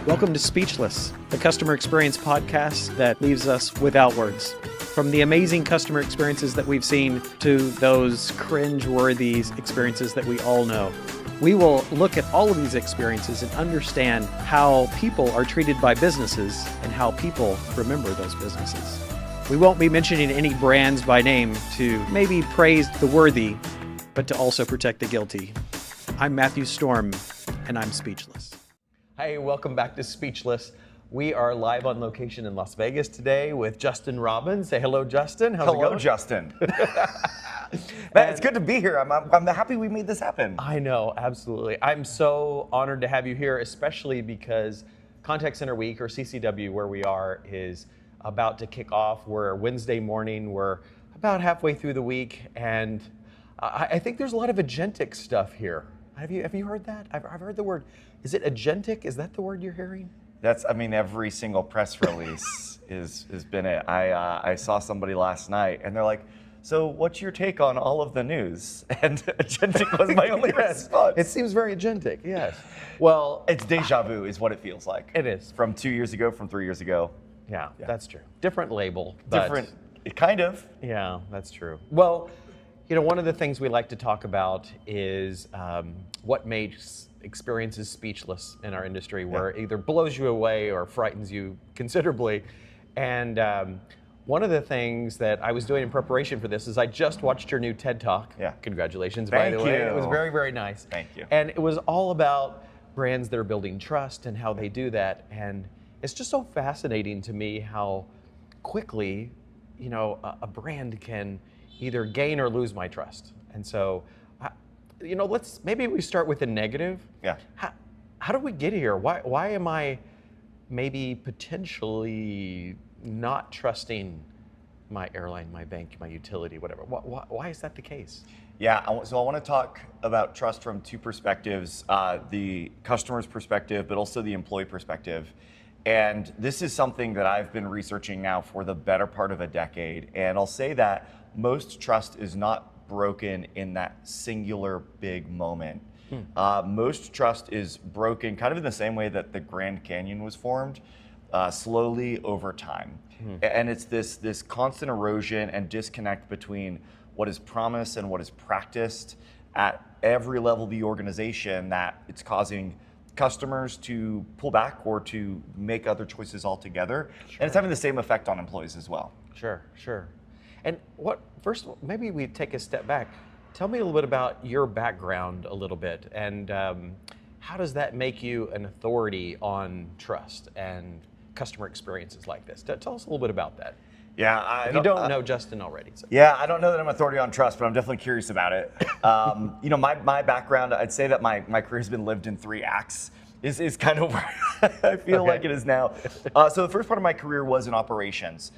Welcome to Speechless, the customer experience podcast that leaves us without words. From the amazing customer experiences that we've seen to those cringe-worthy experiences that we all know. We will look at all of these experiences and understand how people are treated by businesses and how people remember those businesses. We won't be mentioning any brands by name to maybe praise the worthy, but to also protect the guilty. I'm Matthew Storm, and I'm speechless. Hey, welcome back to Speechless. We are live on location in Las Vegas today with Justin Robbins. Say hello, Justin. How's it going? Hello, Justin. Man, it's good to be here. I'm happy we made this happen. I know, absolutely. I'm so honored to have you here, especially because Contact Center Week, or CCW, where we are, is about to kick off. We're Wednesday morning. We're about halfway through the week, and I think there's a lot of agentic stuff here. Have you heard that? I've heard the word. Is it agentic? Is that the word you're hearing? Every single press release has been it. I saw somebody last night, and they're like, so what's your take on all of the news? And agentic was my only response. It seems very agentic, yes. Well, it's deja vu is what it feels like. It is. From 2 years ago, from 3 years ago. Yeah, that's true. Different label. But different, kind of. Yeah, that's true. Well, you know, one of the things we like to talk about is what makes experiences speechless in our industry, where it either blows you away or frightens you considerably. And one of the things that I was doing in preparation for this is I just watched your new TED Talk. Yeah. Congratulations, by the way. It was very, very nice. Thank you. And it was all about brands that are building trust and how they do that. And it's just so fascinating to me how quickly, you know, a brand can either gain or lose my trust. And so, you know, maybe we start with the negative. Yeah. How do we get here? Why am I maybe potentially not trusting my airline, my bank, my utility, whatever? Why is that the case? Yeah, so I want to talk about trust from two perspectives, the customer's perspective, but also the employee perspective. And this is something that I've been researching now for the better part of a decade. And I'll say that most trust is not broken in that singular big moment. Most trust is broken kind of in the same way that the Grand Canyon was formed, slowly over time. And it's this constant erosion and disconnect between what is promised and what is practiced at every level of the organization that it's causing customers to pull back or to make other choices altogether. Sure. And it's having the same effect on employees as well. Sure. And first of all, maybe we take a step back. Tell me a little bit about your background a little bit, and how does that make you an authority on trust and customer experiences like this? Tell us a little bit about that. Yeah, if you don't know Justin already. So. Yeah, I don't know that I'm authority on trust, but I'm definitely curious about it. You know, my background, I'd say that my career has been lived in 3 acts. Is kind of where I feel like it is now. So the first part of my career was in operations.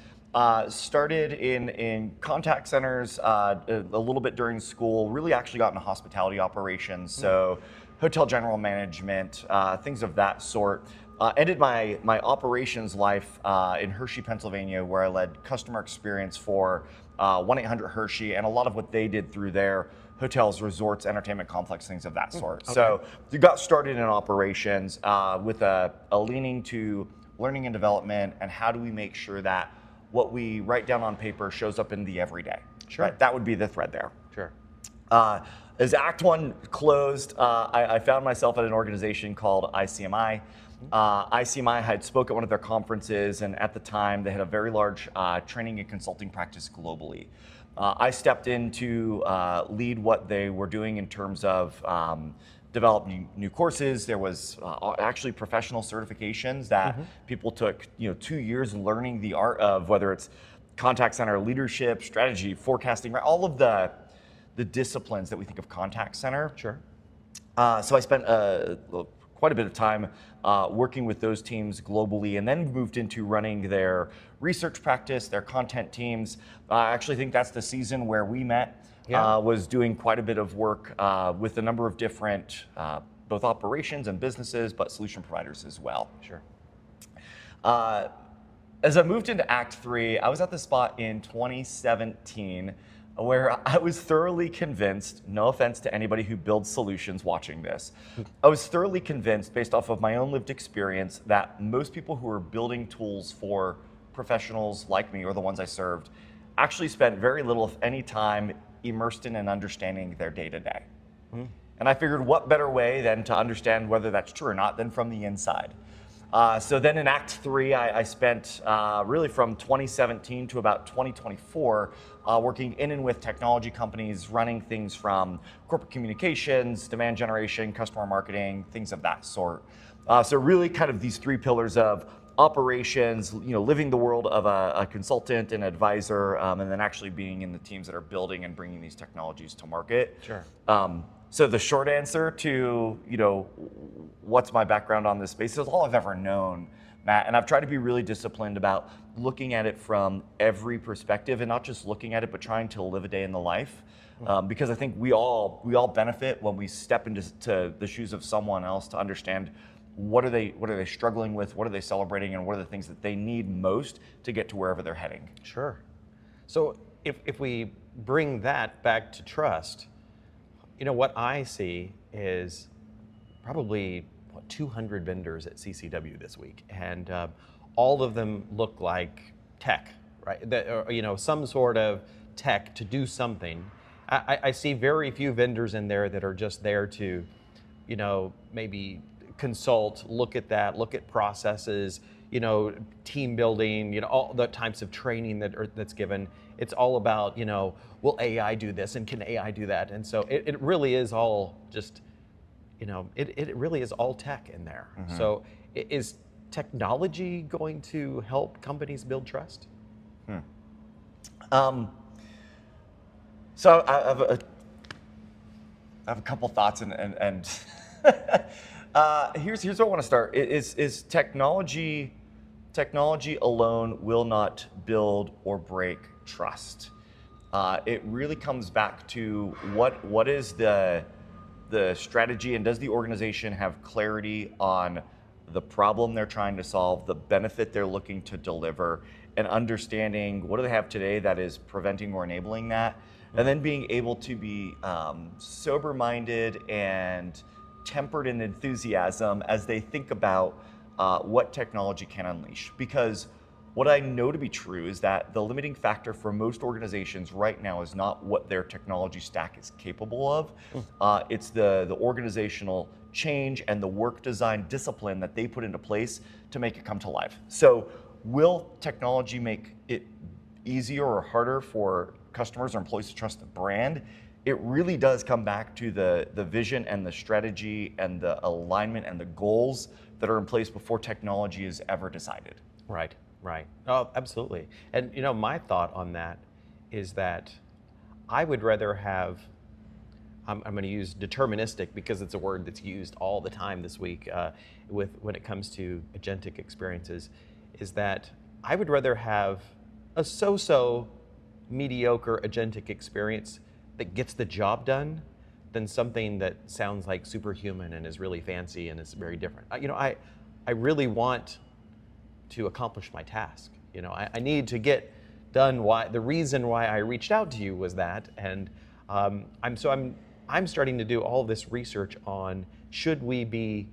Started in contact centers a little bit during school. Really actually got into hospitality operations, so hotel general management, things of that sort. Ended my operations life in Hershey, Pennsylvania, where I led customer experience for 1-800-HERSHEY and a lot of what they did through their hotels, resorts, entertainment complex, things of that sort. Okay. So you got started in operations with a leaning to learning and development, and how do we make sure that what we write down on paper shows up in the everyday. Sure. Right? That would be the thread there. Sure. As Act 1 closed, I found myself at an organization called ICMI. ICMI had spoke at one of their conferences, and at the time they had a very large training and consulting practice globally. I stepped in to lead what they were doing in terms of developing new courses. There was actually professional certifications that people took 2 years learning the art of, whether it's contact center leadership, strategy, forecasting, right? All of the disciplines that we think of contact center. Sure. So I spent quite a bit of time working with those teams globally, and then moved into running their research practice, their content teams. I actually think that's the season where we met. Was doing quite a bit of work with a number of different, both operations and businesses, but solution providers as well. Sure. As I moved into Act 3, I was at the spot in 2017 where I was thoroughly convinced, no offense to anybody who builds solutions watching this, I was thoroughly convinced based off of my own lived experience that most people who are building tools for professionals like me or the ones I served actually spent very little, if any, time immersed in and understanding their day-to-day. And I figured what better way than to understand whether that's true or not than from the inside. So then in Act 3, I spent really from 2017 to about 2024 working in and with technology companies, running things from corporate communications, demand generation, customer marketing, things of that sort. So really kind of these three pillars of operations, living the world of a consultant and advisor, and then actually being in the teams that are building and bringing these technologies to market. Sure. So the short answer to, what's my background on this space is all I've ever known, Matt. And I've tried to be really disciplined about looking at it from every perspective and not just looking at it, but trying to live a day in the life. Because I think we all benefit when we step into the shoes of someone else to understand what are they struggling with, what are they celebrating, and what are the things that they need most to get to wherever they're heading. Sure. So if we bring that back to trust, what I see is probably 200 vendors at CCW this week, and all of them look like tech, right? Some sort of tech to do something. I see very few vendors in there that are just there to, maybe consult, look at processes, team building, all the types of training that's given. It's all about, will AI do this and can AI do that? And so it really is all just, it really is all tech in there. Mm-hmm. So is technology going to help companies build trust? So I have a couple thoughts and here's where I want to start. Is technology alone will not build or break trust. It really comes back to what is the strategy, and does the organization have clarity on the problem they're trying to solve, the benefit they're looking to deliver, and understanding what do they have today that is preventing or enabling that, and then being able to be sober-minded and tempered in enthusiasm as they think about what technology can unleash. Because what I know to be true is that the limiting factor for most organizations right now is not what their technology stack is capable of. It's the organizational change and the work design discipline that they put into place to make it come to life. So will technology make it easier or harder for customers or employees to trust the brand? It really does come back to the vision and the strategy and the alignment and the goals that are in place before technology is ever decided. Right. Oh, absolutely. And my thought on that is that I would rather have, I'm going to use deterministic because it's a word that's used all the time this week when it comes to agentic experiences, is that I would rather have a so-so mediocre agentic experience that gets the job done than something that sounds like superhuman and is really fancy and is very different. I really want to accomplish my task. I need to get done. The reason why I reached out to you was that, and I'm starting to do all this research on should we be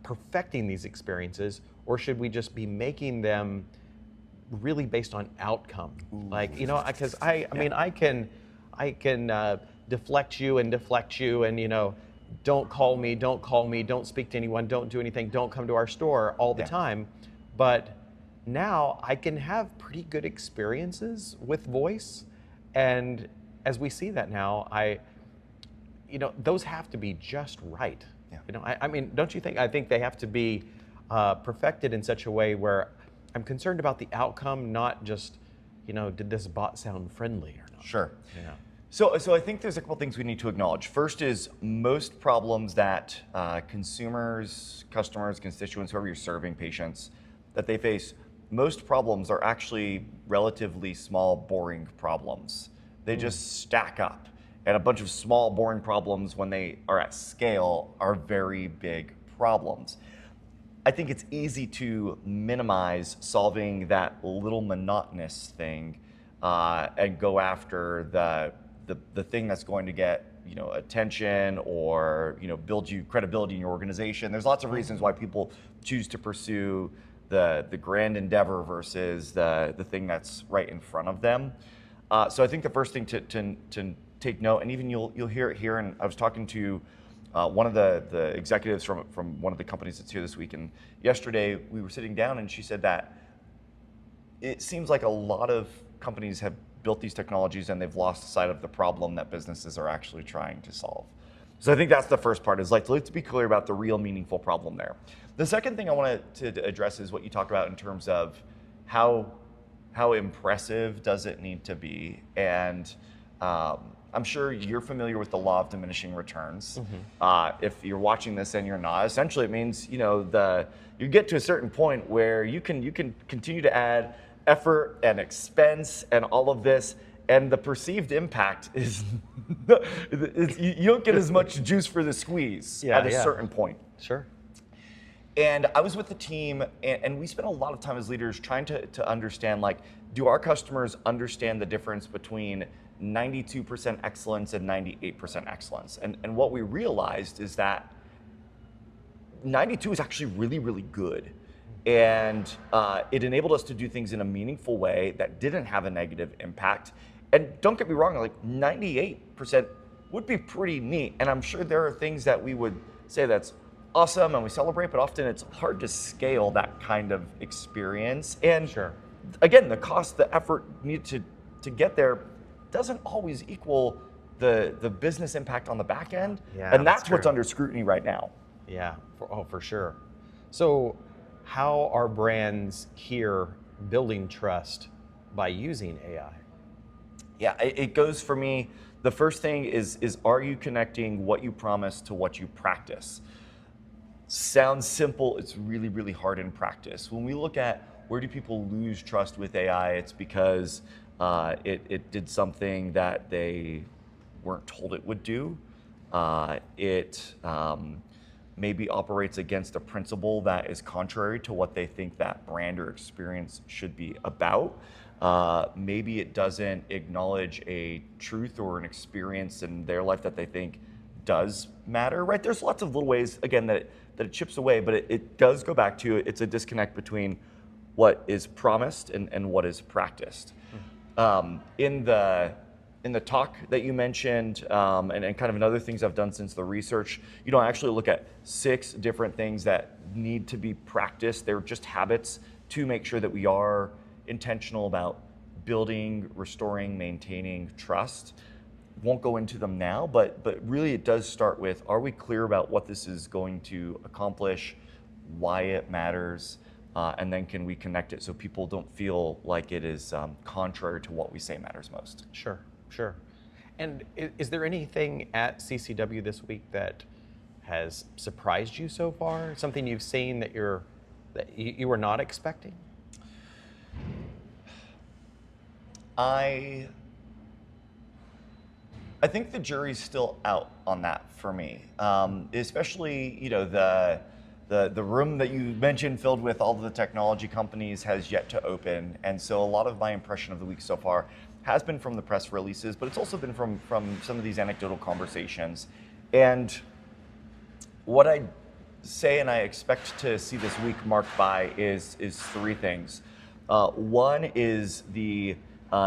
perfecting these experiences, or should we just be making them really based on outcome? Ooh. Because I can deflect you and don't call me, don't speak to anyone, don't do anything, don't come to our store all the time. But now I can have pretty good experiences with voice. And as we see that now, those have to be just right. Yeah. Don't you think? I think they have to be perfected in such a way where I'm concerned about the outcome, not just, did this bot sound friendly or not? Sure. Yeah. So I think there's a couple things we need to acknowledge. First is most problems that consumers, customers, constituents, whoever you're serving, patients, that they face, most problems are actually relatively small, boring problems. They just stack up. And a bunch of small, boring problems, when they are at scale, are very big problems. I think it's easy to minimize solving that little monotonous thing and go after the thing that's going to get attention or build you credibility in your organization. There's lots of reasons why people choose to pursue the grand endeavor versus the thing that's right in front of them. So I think the first thing to take note, and even you'll hear it here, and I was talking to one of the executives from one of the companies that's here this week, and yesterday we were sitting down and she said that it seems like a lot of companies have built these technologies and they've lost sight of the problem that businesses are actually trying to solve. So I think that's the first part, is like, let's be clear about the real meaningful problem there. The second thing I wanted to address is what you talked about in terms of how impressive does it need to be. And I'm sure you're familiar with the law of diminishing returns. If you're watching this and you're not, essentially it means you get to a certain point where you can continue to add effort and expense and all of this, and the perceived impact is you don't get as much juice for the squeeze at a certain point. Sure. And I was with the team, and we spent a lot of time as leaders trying to understand, like, do our customers understand the difference between 92% excellence and 98% excellence? And what we realized is that 92 is actually really, really good. And it enabled us to do things in a meaningful way that didn't have a negative impact. And don't get me wrong, like 98% would be pretty neat. And I'm sure there are things that we would say that's awesome and we celebrate, but often it's hard to scale that kind of experience. And Sure. Again, the cost, the effort needed to get there doesn't always equal the business impact on the back end. Yeah, and that's that's what's true. under scrutiny right now. Yeah, for sure. So how are brands here building trust by using AI? Yeah, it goes for me. The first thing is are you connecting what you promise to what you practice? Sounds simple, it's really, really hard in practice. When we look at where do people lose trust with AI, it's because it did something that they weren't told it would do. It maybe operates against a principle that is contrary to what they think that brand or experience should be about. Maybe it doesn't acknowledge a truth or an experience in their life that they think does matter, right? There's lots of little ways, again, that it chips away, but it does go back to, it's a disconnect between what is promised and what is practiced. In the talk that you mentioned, and kind of in other things I've done since the research, I actually look at 6 different things that need to be practiced. They're just habits to make sure that we are intentional about building, restoring, maintaining trust. Won't go into them now, but really it does start with, are we clear about what this is going to accomplish, why it matters, and then can we connect it so people don't feel like it is contrary to what we say matters most. Sure. And is there anything at CCW this week that has surprised you so far? Something you've seen that you were not expecting? I think the jury's still out on that for me, especially the room that you mentioned filled with all of the technology companies has yet to open, and so a lot of my impression of the week so far has been from the press releases, but it's also been from some of these anecdotal conversations. And what I say and I expect to see this week marked by is 3 things. One is the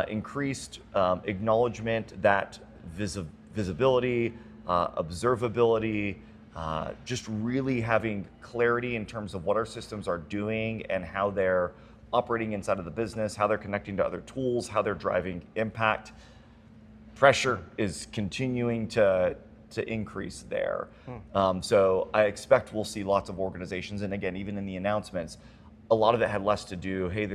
increased acknowledgement that visibility, observability, just really having clarity in terms of what our systems are doing and how they're operating inside of the business, how they're connecting to other tools, how they're driving impact. Pressure is continuing to increase there. So I expect we'll see lots of organizations, and again, even in the announcements, a lot of it had less to do, hey,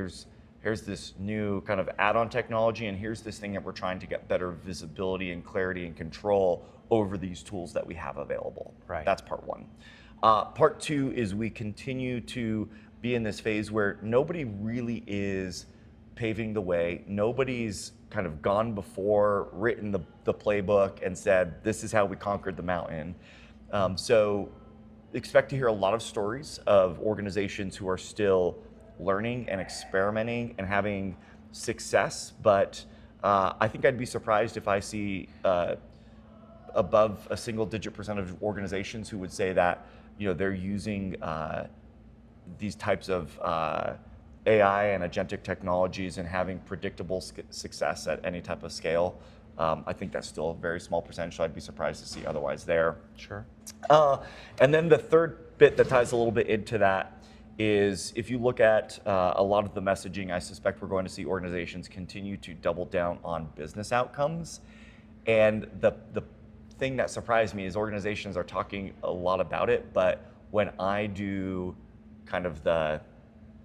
here's this new kind of add-on technology, and here's this thing that we're trying to get better visibility and clarity and control over these tools that we have available. Right. That's part 1. Part 2 is we continue to be in this phase where nobody really is paving the way. Nobody's kind of gone before, written the playbook and said, this is how we conquered the mountain. So expect to hear a lot of stories of organizations who are still learning and experimenting and having success, but I think I'd be surprised if I see above a single-digit percentage of organizations who would say that they're using these types of AI and agentic technologies and having predictable success at any type of scale. I think that's still a very small percentage, so I'd be surprised to see otherwise there. Sure. And then the third bit that ties a little bit into that is if you look at a lot of the messaging, I suspect we're going to see organizations continue to double down on business outcomes. And the thing that surprised me is organizations are talking a lot about it, but when I do kind of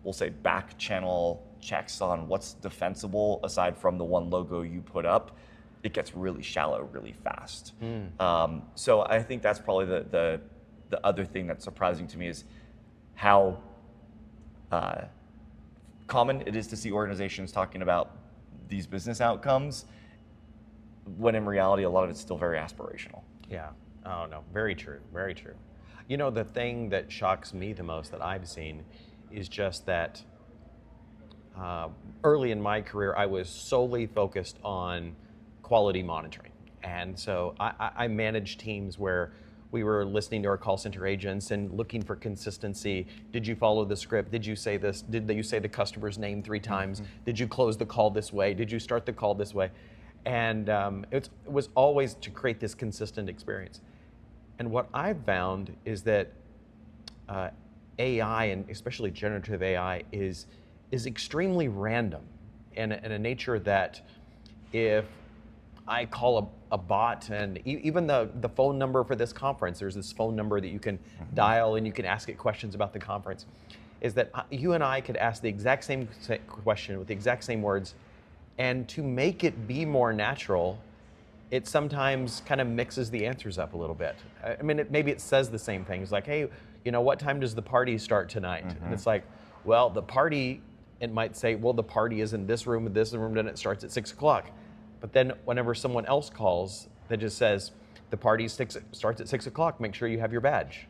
we'll say back channel checks on what's defensible aside from the one logo you put up, it gets really shallow really fast. So I think that's probably the other thing that's surprising to me is how common it is to see organizations talking about these business outcomes, when in reality, a lot of it's still very aspirational. Yeah. Oh, no. Very true. Very true. The thing that shocks me the most that I've seen is just that early in my career, I was solely focused on quality monitoring. And so I managed teams where we were listening to our call center agents and looking for consistency. Did you follow the script? Did you say this? Did you say the customer's name 3 times? Did you close the call this way? Did you start the call this way? And it was always to create this consistent experience. And what I've found is that AI, and especially generative AI, is extremely random in a nature that if I call a bot, and even the phone number for this conference, there's this phone number that you can dial and you can ask it questions about the conference, is that you and I could ask the exact same question with the exact same words, and to make it be more natural, it sometimes kind of mixes the answers up a little bit. I mean, maybe it says the same things, like, hey, what time does the party start tonight? And it's like, well, the party, it might say, well, the party is in this room, and it starts at 6 o'clock. But then whenever someone else calls that just says, the party starts at 6 o'clock, make sure you have your badge.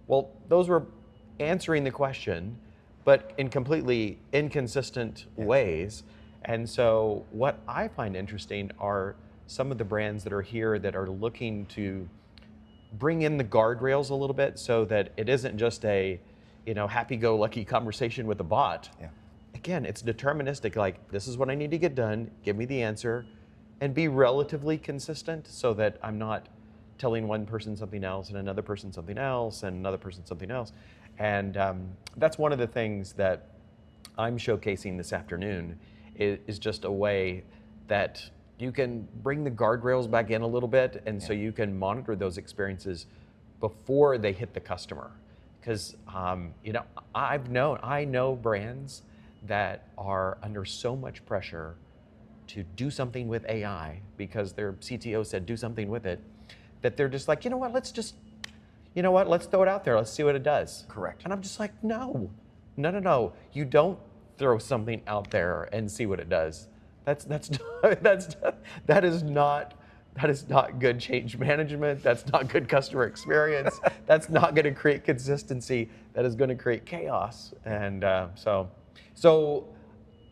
Well, those were answering the question, but in completely inconsistent ways. And so what I find interesting are some of the brands that are here that are looking to bring in the guardrails a little bit so that it isn't just a, happy-go-lucky conversation with a bot. Yeah. Again, it's deterministic, like, this is what I need to get done, give me the answer, and be relatively consistent so that I'm not telling one person something else and another person something else and another person something else. And that's one of the things that I'm showcasing this afternoon is just a way that you can bring the guardrails back in a little bit, and so you can monitor those experiences before they hit the customer. Because I know brands that are under so much pressure to do something with AI because their CTO said do something with it, that they're just like, let's throw it out there, let's see what it does. Correct. And I'm just like, no, you don't throw something out there and see what it does. That is not good change management. That's not good customer experience. That's not going to create consistency. That is going to create chaos. And so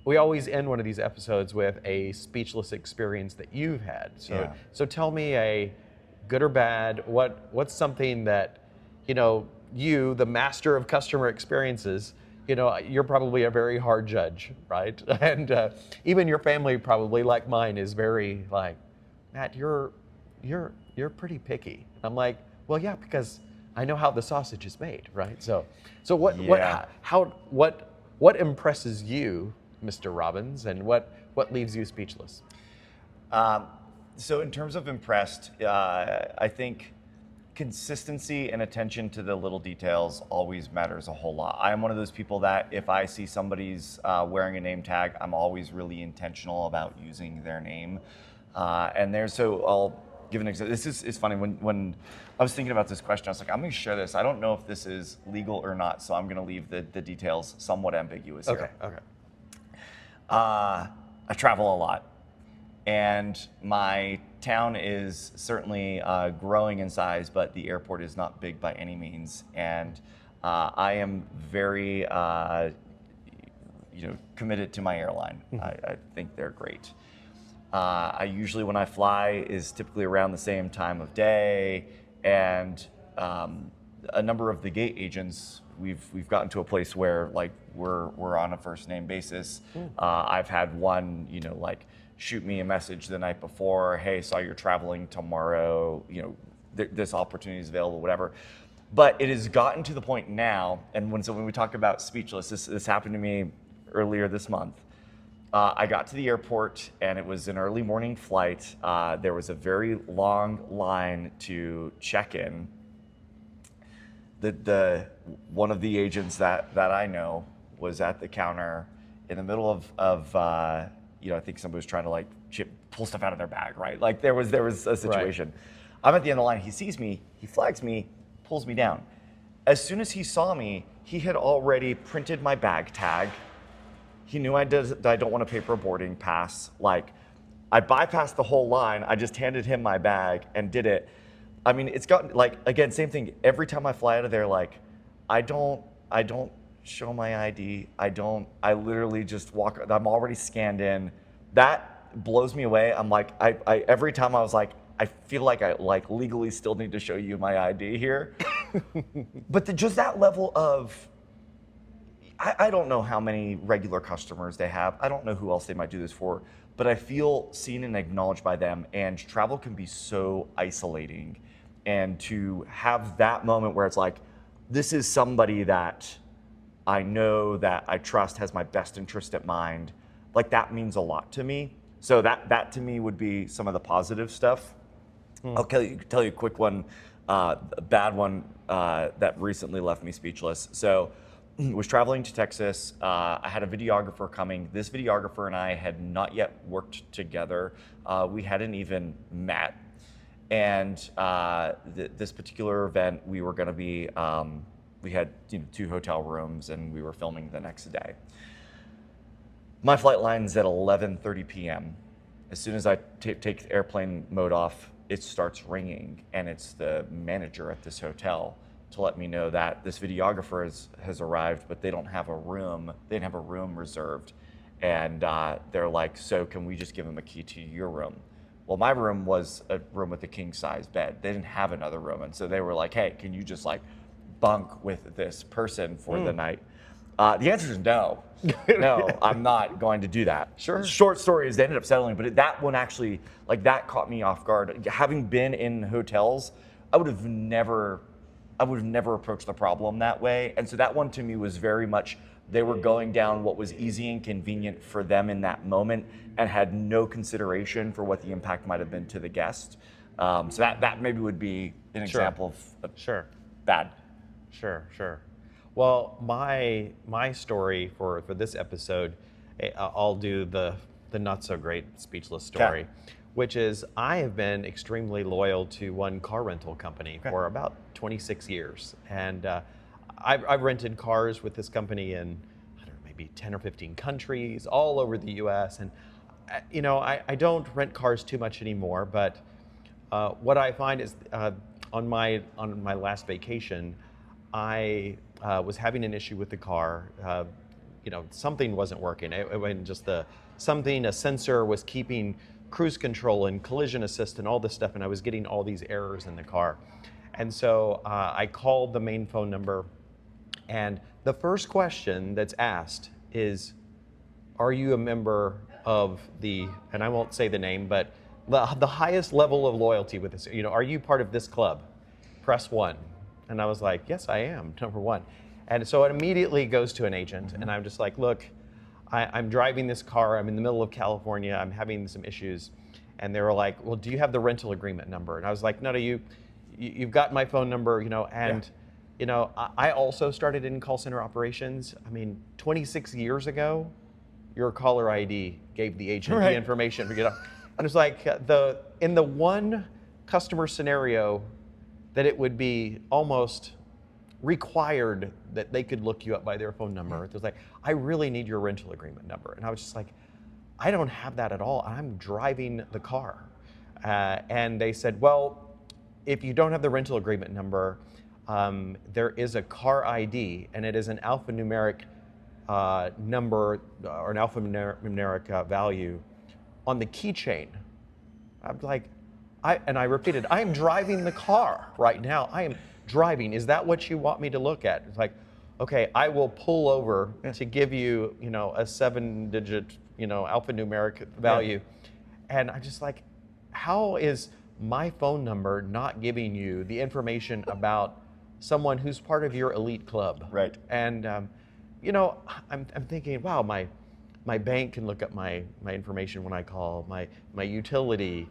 we always end one of these episodes with a speechless experience that you've had. So tell me a good or bad. What's something that you, the master of customer experiences, you're probably a very hard judge, right? And even your family probably, like mine, is very like, Matt, you're pretty picky. I'm like, well, yeah, because I know how the sausage is made, right? So what impresses you, Mr. Robbins, and what leaves you speechless? So in terms of impressed, I think consistency and attention to the little details always matters a whole lot. I am one of those people that if I see somebody's wearing a name tag, I'm always really intentional about using their name. So I'll give an example. This is funny. When I was thinking about this question, I was like, I'm going to share this. I don't know if this is legal or not, so I'm going to leave the details somewhat ambiguous here. Okay. I travel a lot. And my town is certainly growing in size, but the airport is not big by any means. And I am very, committed to my airline. I think they're great. I usually, when I fly, is typically around the same time of day, and a number of the gate agents, we've gotten to a place where like we're on a first name basis. I've had one, like shoot me a message the night before, hey, saw you're traveling tomorrow, this opportunity is available, whatever. But it has gotten to the point now, and when we talk about speechless, this happened to me earlier this month. I got to the airport, and it was an early morning flight. There was a very long line to check in. One of the agents that I know was at the counter in the middle of I think somebody was trying to like pull stuff out of their bag, right? Like there was a situation. Right. I'm at the end of the line. He sees me. He flags me. Pulls me down. As soon as he saw me, he had already printed my bag tag. He knew I don't want to pay for a boarding pass. Like, I bypassed the whole line. I just handed him my bag and did it. I mean, it's gotten, like, again, same thing. Every time I fly out of there, like, I don't show my ID. I literally just walk. I'm already scanned in. That blows me away. I'm like, every time I was like, I feel like I legally still need to show you my ID here. But just that level of, I don't know how many regular customers they have. I don't know who else they might do this for, but I feel seen and acknowledged by them. And travel can be so isolating. And to have that moment where it's like, this is somebody that I know, that I trust, has my best interest at mind, like that means a lot to me. So that to me would be some of the positive stuff. I'll tell you a quick one, a bad one that recently left me speechless. So was traveling to Texas. I had a videographer coming. This videographer and I had not yet worked together. We hadn't even met. And this particular event, we were going to be, we had 2 hotel rooms, and we were filming the next day. My flight line's at 11:30 p.m. As soon as I take airplane mode off, it starts ringing, and it's the manager at this hotel to let me know that this videographer has arrived, but they don't have a room. They didn't have a room reserved. And they're like, so can we just give him a key to your room? Well, my room was a room with a king size bed. They didn't have another room. And so they were like, hey, can you just like bunk with this person for the night? The answer is no. No, I'm not going to do that. Sure. Short story is they ended up settling, but that one actually, like that caught me off guard. Having been in hotels, I would have never approached the problem that way. And so that one to me was very much, they were going down what was easy and convenient for them in that moment and had no consideration for what the impact might have been to the guest. So that maybe would be an example of bad. Sure. Well, my story for this episode, I'll do the not so great speechless story, which is I have been extremely loyal to one car rental company for about 26 years. And I've rented cars with this company in, I don't know, maybe 10 or 15 countries, all over the US. And, I don't rent cars too much anymore, but what I find is on my last vacation, I was having an issue with the car. Something wasn't working. It wasn't just a sensor was keeping cruise control and collision assist and all this stuff, and I was getting all these errors in the car. And so I called the main phone number, and the first question that's asked is, are you a member of and I won't say the name, but the highest level of loyalty with this, are you part of this club? Press 1. And I was like, yes, I am, number 1. And so it immediately goes to an agent, and I'm just like, look, I'm driving this car, I'm in the middle of California, I'm having some issues. And they were like, well, do you have the rental agreement number? And I was like, no, you've got my phone number, and I also started in call center operations. I mean, 26 years ago, your caller ID gave the agent the information. And it's like in the one customer scenario that it would be almost required that they could look you up by their phone number. It was like, I really need your rental agreement number. And I was just like, I don't have that at all. I'm driving the car. And they said, well, if you don't have the rental agreement number, there is a car ID, and it is an alphanumeric number or an alphanumeric value on the keychain. I'm like, I repeated, I am driving the car right now. I am driving. Is that what you want me to look at? It's like, okay, I will pull over to give you, a 7-digit, alphanumeric value. Yeah. And I'm just like, how is my phone number not giving you the information about someone who's part of your elite club? Right. And, I'm thinking, wow, my bank can look up my information when I call, my utility,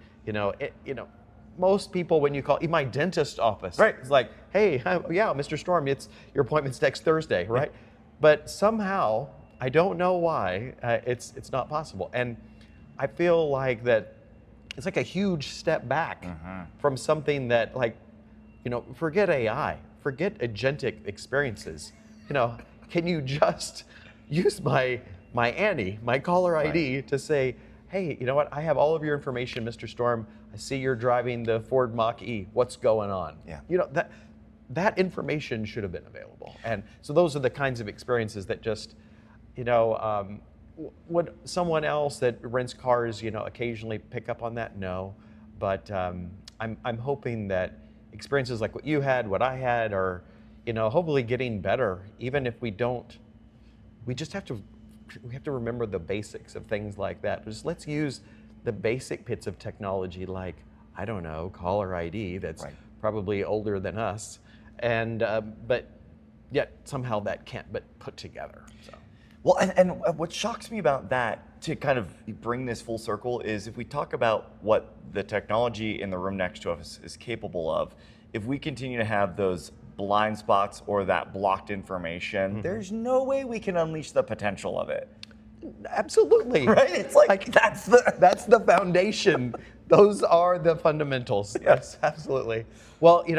most people when you call, even my dentist office, right. It's like, hey, yeah, Mr. Storm, your appointment's next Thursday, right? But somehow, I don't know why, it's not possible. And I feel like that it's like a huge step back from something that forget AI, forget agentic experiences. Can you just use my Annie, my caller ID to say, hey, you know what? I have all of your information, Mr. Storm. I see you're driving the Ford Mach-E. What's going on? Yeah. That information should have been available. And so those are the kinds of experiences that just, would someone else that rents cars, occasionally pick up on that? No. But I'm hoping that experiences like what you had, what I had, are, hopefully getting better. Even if we don't, we have to remember the basics of things like that. Just let's use the basic bits of technology, like, I don't know, caller ID that's probably older than us, and but yet somehow that can't but put together. So. Well, and what shocks me about that, to kind of bring this full circle, is if we talk about what the technology in the room next to us is capable of, if we continue to have those blind spots or that blocked information, there's no way we can unleash the potential of it. Absolutely. Right? It's like that's the foundation. Those are the fundamentals. Yes, absolutely. Well, I'm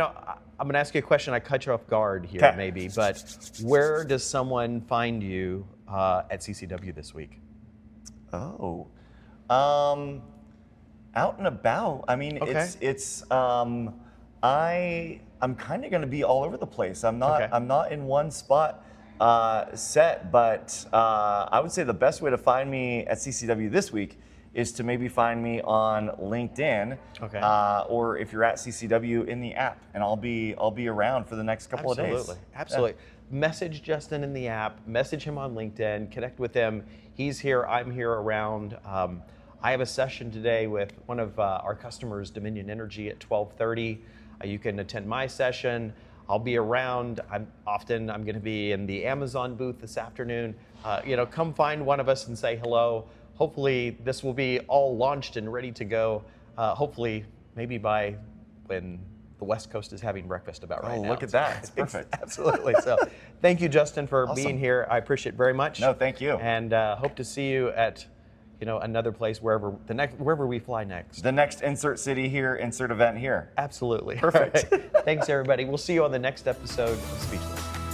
going to ask you a question. I cut you off guard here, maybe, but where does someone find you at CCW this week? Oh, out and about. I mean, I'm kind of going to be all over the place. I'm not in one spot set, but I would say the best way to find me at CCW this week is to maybe find me on LinkedIn, or if you're at CCW, in the app, and I'll be around for the next couple of days. Absolutely. Message Justin in the app, message him on LinkedIn, connect with him. He's here, I'm here around. I have a session today with one of our customers, Dominion Energy, at 12:30. You can attend my session. I'll be around. I'm going to be in the Amazon booth this afternoon. Come find one of us and say hello. Hopefully this will be all launched and ready to go. Hopefully maybe by when the West Coast is having breakfast about right now. Oh, look at that. It's perfect. Absolutely. So thank you, Justin, for being here. I appreciate it very much. No, thank you. And hope to see you at another place, wherever we fly next. The next insert city here, insert event here. Absolutely. Perfect. Thanks, everybody. We'll see you on the next episode of Speechless.